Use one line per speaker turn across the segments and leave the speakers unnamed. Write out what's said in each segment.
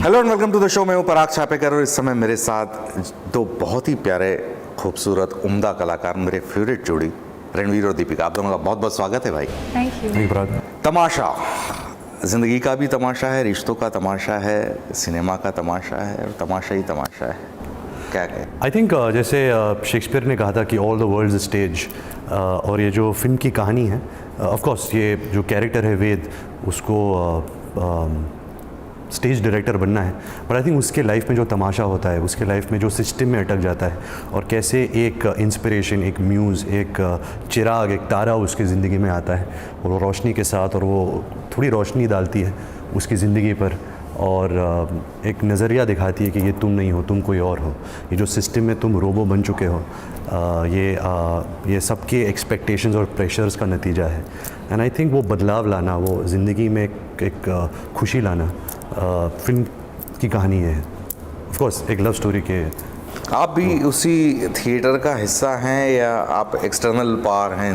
Hello and welcome to the show. मैं हूं पराग छापेकर और इस समय मेरे साथ दो बहुत ही प्यारे खूबसूरत उम्दा कलाकार, मेरे फेवरेट जोड़ी रणवीर और दीपिका। आप दोनों का बहुत बहुत स्वागत है भाई।
Thank you.
तमाशा, ज़िंदगी का भी तमाशा है, रिश्तों का तमाशा है, सिनेमा का तमाशा है और तमाशा ही तमाशा है। क्या कहें?
आई थिंक जैसे शेक्सपियर ने कहा था कि all the world is stage, और ये जो फिल्म की कहानी है, ऑफ कोर्स ये जो कैरेक्टर है वेद, उसको स्टेज डायरेक्टर बनना है, पर आई थिंक उसके लाइफ में जो तमाशा होता है, उसके लाइफ में जो सिस्टम में अटक जाता है और कैसे एक इंस्पिरेशन, एक म्यूज़, एक चिराग, एक तारा उसकी ज़िंदगी में आता है और वो रोशनी के साथ, और वो थोड़ी रोशनी डालती है उसकी ज़िंदगी पर और एक नज़रिया दिखाती है कि ये तुम नहीं हो, तुम कोई और हो। ये जो सिस्टम में तुम रोबो बन चुके हो, ये सबके एक्सपेक्टेशंस और प्रेशर्स का नतीजा है। एंड आई थिंक वो बदलाव लाना, वो ज़िंदगी में एक खुशी लाना फिल्म की कहानी है। ऑफ कोर्स एक लव स्टोरी के।
आप भी उसी थिएटर का हिस्सा हैं या आप एक्सटर्नल पार हैं?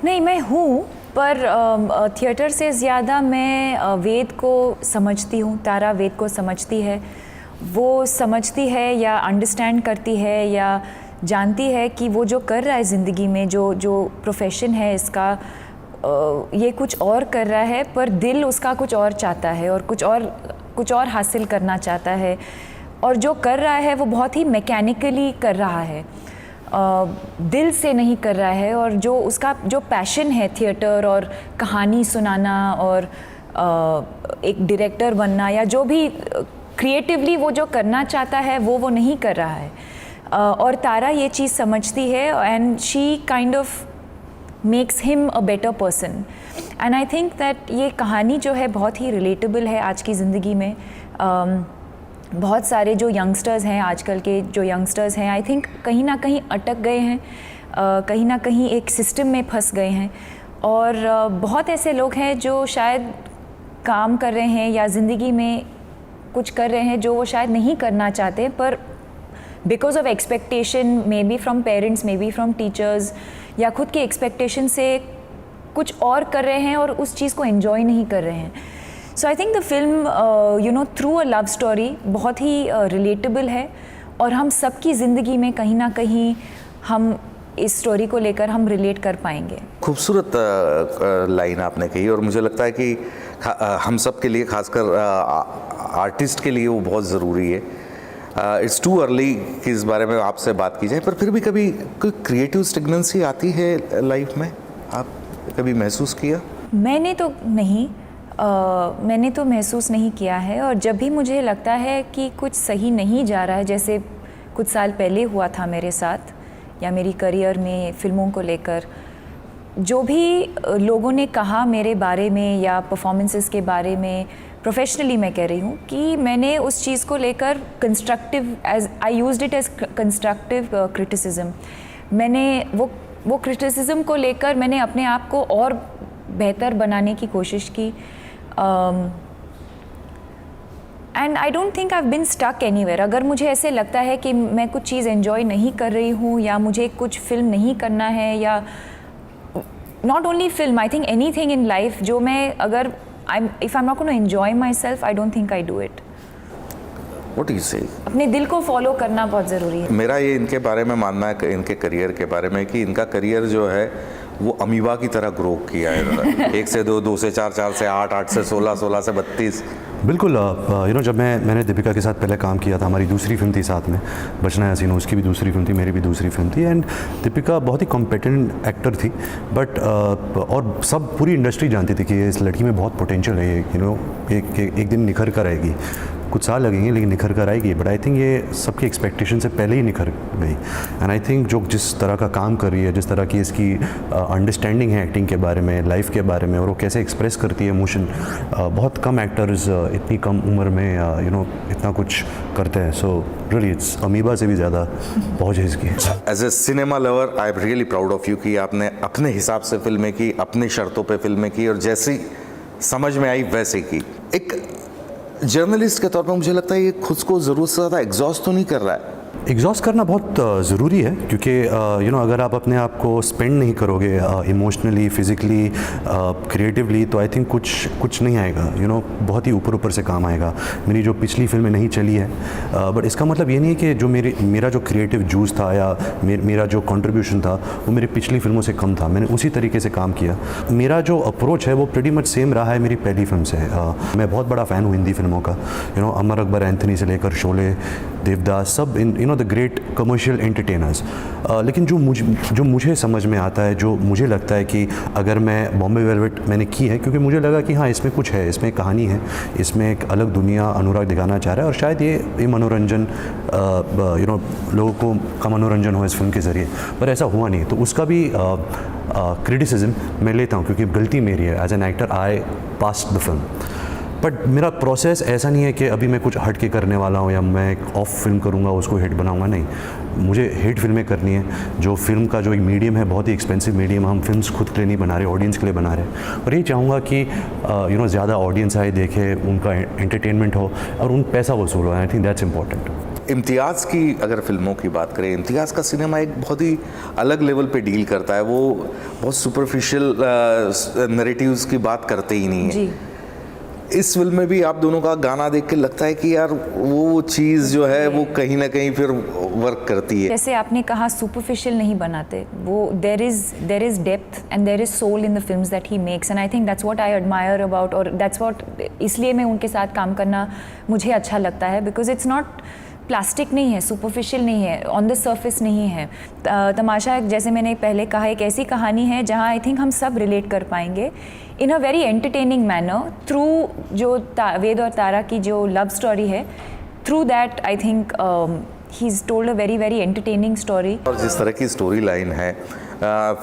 नहीं, मैं हूँ, पर थिएटर से ज़्यादा मैं वेद को समझती हूँ। तारा वेद को समझती है, वो समझती है या अंडरस्टैंड करती है या जानती है कि वो जो कर रहा है ज़िंदगी में, जो प्रोफेशन है इसका, ये कुछ और कर रहा है, पर दिल उसका कुछ और चाहता है और कुछ और हासिल करना चाहता है, और जो कर रहा है वो बहुत ही मैकेनिकली कर रहा है, दिल से नहीं कर रहा है। और जो उसका जो पैशन है थिएटर और कहानी सुनाना और एक डायरेक्टर बनना या जो भी क्रिएटिवली वो जो करना चाहता है वो नहीं कर रहा है। और तारा ये चीज़ समझती है and she kind of makes him a better person. And I think that ये कहानी जो है बहुत ही रिलेटेबल है आज की ज़िंदगी में। बहुत सारे जो यंगस्टर्स हैं, आजकल के जो यंगस्टर्स हैं, आई थिंक कहीं ना कहीं अटक गए हैं, कहीं ना कहीं एक सिस्टम में फंस गए हैं। और बहुत ऐसे लोग हैं जो शायद काम कर रहे हैं या ज़िंदगी में कुछ कर रहे हैं जो वो शायद नहीं करना चाहते, पर because of expectation, may be from parents, may be from teachers, या खुद की एक्सपेक्टेशन से कुछ और कर रहे हैं और उस चीज़ को एंजॉय नहीं कर रहे हैं। So I think the film through a love story बहुत ही रिलेटेबल है और हम सबकी ज़िंदगी में कहीं ना कहीं हम इस स्टोरी को लेकर हम रिलेट कर पाएंगे।
खूबसूरत लाइन आपने कही और मुझे लगता है कि हम सब के लिए, खासकर आर्टिस्ट के लिए वो बहुत ज़रूरी है। इट्स टू अर्ली कि इस बारे में आपसे बात की जाए, पर फिर भी कभी कोई क्रिएटिव स्टिग्नेंसी आती है लाइफ में? आप कभी महसूस किया?
मैंने तो महसूस नहीं किया है, और जब भी मुझे लगता है कि कुछ सही नहीं जा रहा है, जैसे कुछ साल पहले हुआ था मेरे साथ या मेरी करियर में फिल्मों को लेकर, जो भी लोगों ने कहा मेरे बारे में या परफॉर्मेंसेस के बारे में, प्रोफेशनली मैं कह रही हूँ, कि मैंने उस चीज़ को लेकर constructive, as I used it as constructive criticism. मैंने वो क्रिटिसिज्म को लेकर मैंने अपने आप को और बेहतर बनाने की कोशिश की। And I don't think I have been stuck anywhere. अगर मुझे ऐसे लगता है कि मैं कुछ चीज़ एंजॉय नहीं कर रही हूँ या मुझे कुछ फिल्म नहीं करना है, या not only film, I think anything in life, जो मैं अगर if I'm not going to enjoy myself, I don't think I do it.
What do you say?
अपने दिल को फॉलो करना बहुत ज़रूरी है।
मेरा ये इनके बारे में मानना है, इनके करियर के बारे में, कि इनका करियर जो है वो अमीबा की तरह ग्रो किया है इन्होंने। 1 से 2, 2 से 4, 4 से 8, 8 से 16, 16 से 32।
बिल्कुल। जब मैंने दीपिका के साथ पहले काम किया था, हमारी दूसरी फिल्म थी साथ में, बचना है हसीनो, उसकी भी दूसरी फिल्म थी, मेरी भी दूसरी फिल्म थी। एंड दीपिका बहुत ही कॉम्पिटेंट एक्टर थी, बट और सब पूरी इंडस्ट्री जानती थी कि इस लड़की में बहुत पोटेंशियल है, ये एक दिन निखर कर आएगी। कुछ साल लगेंगे लेकिन निखर कर आएगी, बट आई थिंक ये सबकी एक्सपेक्टेशन से पहले ही निखर गई। एंड आई थिंक जो जिस तरह का काम कर रही है, जिस तरह की इसकी अंडरस्टैंडिंग है एक्टिंग के बारे में, लाइफ के बारे में, और वो कैसे एक्सप्रेस करती है इमोशन, बहुत कम एक्टर्स इतनी कम उम्र में इतना कुछ करते हैं। सो रियली इट्स अमीबा से भी ज़्यादा पहुँच है इसकी।
As a cinema lover I am really proud of you कि आपने अपने हिसाब से फिल्में की, अपनी शर्तों पे फिल्में की और जैसी समझ में आई वैसे की। एक जर्नलिस्ट के तौर पर मुझे लगता है ये खुद को ज़रूरत से ज़्यादा एग्जॉस्ट तो नहीं कर रहा है?
एग्जॉस्ट करना बहुत ज़रूरी है, क्योंकि अगर आप अपने आप को स्पेंड नहीं करोगे इमोशनली, फिज़िकली, क्रिएटिवली, तो आई थिंक कुछ नहीं आएगा, बहुत ही ऊपर से काम आएगा। मेरी जो पिछली फिल्में नहीं चली है, बट इसका मतलब ये नहीं है कि जो मेरा जो क्रिएटिव जूस था या मेरा जो कंट्रीब्यूशन था वो मेरी पिछली फिल्मों से कम था। मैंने उसी तरीके से काम किया। मेरा जो अप्रोच है वो प्रीटी मच सेम रहा है मेरी पहली फिल्म से। मैं बहुत बड़ा फ़ैन हूँ हिंदी फिल्मों का, अमर अकबर एंथनी से लेकर शोले, देवदास, सब in the great commercial entertainers. लेकिन जो मुझे समझ में आता है, जो मुझे लगता है कि अगर मैं बॉम्बे वेलवेट मैंने की है क्योंकि मुझे लगा कि हाँ इसमें कुछ है, इसमें कहानी है, इसमें एक अलग दुनिया अनुराग दिखाना चाह रहा है, और शायद ये मनोरंजन लोगों का मनोरंजन हो इस फिल्म के ज़रिए, पर ऐसा हुआ नहीं। तो उसका भी क्रिटिसिज्म मैं लेता हूँ, क्योंकि गलती मेरी है। As an actor I passed the film, but मेरा प्रोसेस ऐसा नहीं है कि अभी मैं कुछ हट के करने वाला हूँ या मैं एक ऑफ फिल्म करूँगा उसको हिट बनाऊँगा। नहीं, मुझे हिट फिल्में करनी है। जो फिल्म का जो एक मीडियम है, बहुत ही एक्सपेंसिव मीडियम, हम फिल्म्स खुद के लिए नहीं बना रहे, ऑडियंस के लिए बना रहे। और यही चाहूँगा कि ज़्यादा ऑडियंस आए, देखे, उनका एंटरटेनमेंट हो और उन पैसा वसूल हो। I think that's important.
Imtiaz की अगर फिल्मों की बात करें, इम्तियाज़ का सिनेमा एक बहुत ही अलग लेवल पे डील करता है। वो बहुत सुपरफिशियल नैरेटिव्स की बात करते ही नहीं है
जी।
इस फिल्म में भी आप दोनों का गाना देख के लगता है कि यार वो चीज़ जो है वो कहीं ना कहीं फिर वर्क करती है।
जैसे आपने कहा सुपरफिशियल नहीं बनाते, वो there is depth and there is soul in the films that he makes, and I think that's what I admire about, और दैट्स व्हाट, इसलिए मैं उनके साथ काम करना मुझे अच्छा लगता है, बिकॉज इट्स नॉट प्लास्टिक नहीं है, सुपरफिशियल नहीं है, ऑन द सरफेस नहीं है। तमाशा, जैसे मैंने पहले कहा, एक ऐसी कहानी है जहाँ आई थिंक हम सब रिलेट कर पाएंगे in a very entertaining manner through जो वेद और तारा की जो लव स्टोरी है, through that I think he is told a very very entertaining story.
और जिस तरह की स्टोरी लाइन है,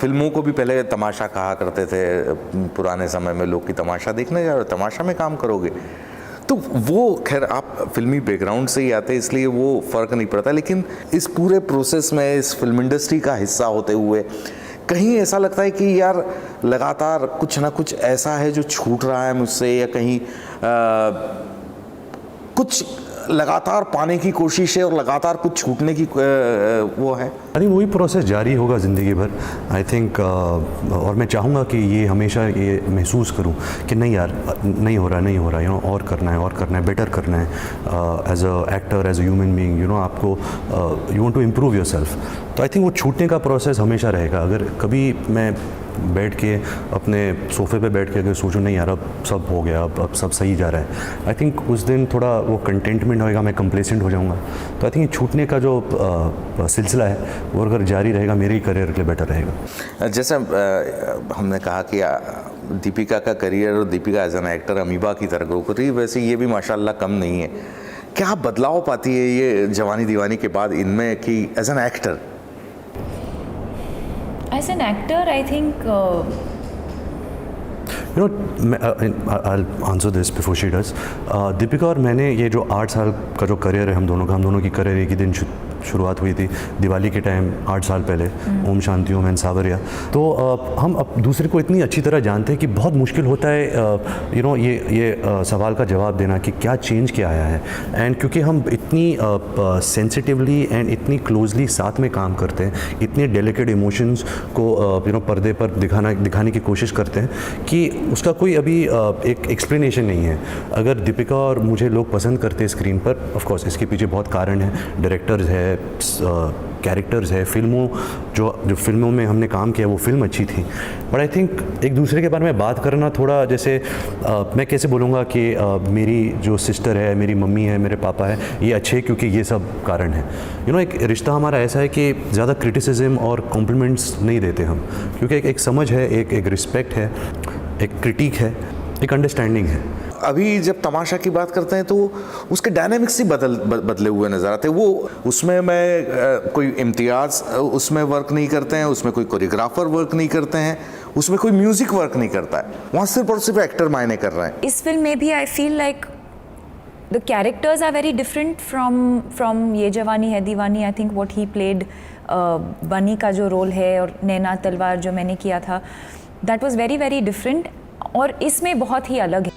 फिल्मों को भी पहले तमाशा कहा करते थे पुराने समय में लोग, कि तमाशा देखने जा रहे हो, तमाशा में काम करोगे। तो वो खैर आप फिल्मी बैकग्राउंड से ही आते हैं इसलिए वो फ़र्क नहीं पड़ता, लेकिन इस पूरे प्रोसेस में इस फिल्म इंडस्ट्री का हिस्सा होते हुए कहीं ऐसा लगता है कि यार लगातार कुछ ना कुछ ऐसा है जो छूट रहा है मुझसे, या कहीं कुछ लगातार पाने की कोशिश है और लगातार कुछ छूटने की वो है।
आई थिंक वही प्रोसेस जारी होगा ज़िंदगी भर, आई थिंक। और मैं चाहूँगा कि ये हमेशा ये महसूस करूँ कि नहीं यार, नहीं हो रहा और करना है, बेटर करना है as a actor, as a human being, आपको you want to improve yourself. तो आई थिंक वो छूटने का प्रोसेस हमेशा रहेगा। अगर कभी मैं बैठ के अपने सोफे पे बैठ के अगर सोचूं नहीं यार अब सब हो गया, अब सब सही जा रहा है, आई थिंक उस दिन थोड़ा वो कंटेंटमेंट होएगा, मैं कंप्लेसेंट हो जाऊंगा। तो आई थिंक छूटने का जो सिलसिला है वो अगर जारी रहेगा, मेरे ही करियर के लिए बेटर रहेगा।
जैसे हमने कहा कि दीपिका का करियर और Deepika as an actor amoeba की तरह ग्रो कर रही है, वैसे ये भी माशाल्लाह कम नहीं है। क्या बदलाव पाती है ये जवानी दीवानी के बाद इनमें कि as an actor?
As an actor, I think
I'll answer this before she does. Deepika और मैंने ये जो 8 साल का जो करियर है हम दोनों की करियर एक ही दिन शुरुआत हुई थी दिवाली के टाइम 8 साल पहले, ओम शांति ओम एंड सावरिया। तो हम अब दूसरे को इतनी अच्छी तरह जानते हैं कि बहुत मुश्किल होता है ये सवाल का जवाब देना कि क्या चेंज क्या आया है। एंड क्योंकि हम इतनी सेंसिटिवली एंड इतनी क्लोजली साथ में काम करते हैं, इतने डेलिकेट इमोशंस को पर्दे पर दिखाने की कोशिश करते हैं कि उसका कोई अभी एक एक्सप्लेनेशन नहीं है। अगर दीपिका और मुझे लोग पसंद करते हैं स्क्रीन पर, ऑफ कोर्स इसके पीछे बहुत कारण है, डायरेक्टर्स है, कैरेक्टर्स है, जो फिल्मों में हमने काम किया वो फिल्म अच्छी थी। बट आई थिंक एक दूसरे के बारे में बात करना थोड़ा, जैसे मैं कैसे बोलूँगा कि मेरी जो सिस्टर है, मेरी मम्मी है, मेरे पापा है, ये अच्छे क्योंकि ये सब कारण है। एक रिश्ता हमारा ऐसा है कि ज़्यादा क्रिटिसिज्म और कॉम्प्लीमेंट्स नहीं देते हम, क्योंकि एक समझ है, एक रिस्पेक्ट है, एक क्रिटिक है, एक अंडरस्टैंडिंग है।
अभी जब तमाशा की बात करते हैं तो उसके डायनेमिक्स ही बदले हुए नज़र आते हैं। वो उसमें मैं कोई इम्तियाज़ उसमें वर्क नहीं करते हैं, उसमें कोई कोरियोग्राफर वर्क नहीं करते हैं, उसमें कोई म्यूज़िक वर्क नहीं करता है, वहाँ सिर्फ और सिर्फ एक्टर मायने कर रहे हैं।
इस फिल्म में भी I feel like the characters are very different from Yeh Jawaani Hai Deewani. I think what he played, Bunny का जो रोल है और नैना तलवार जो मैंने किया था, that was very very different, और इसमें बहुत ही अलग है।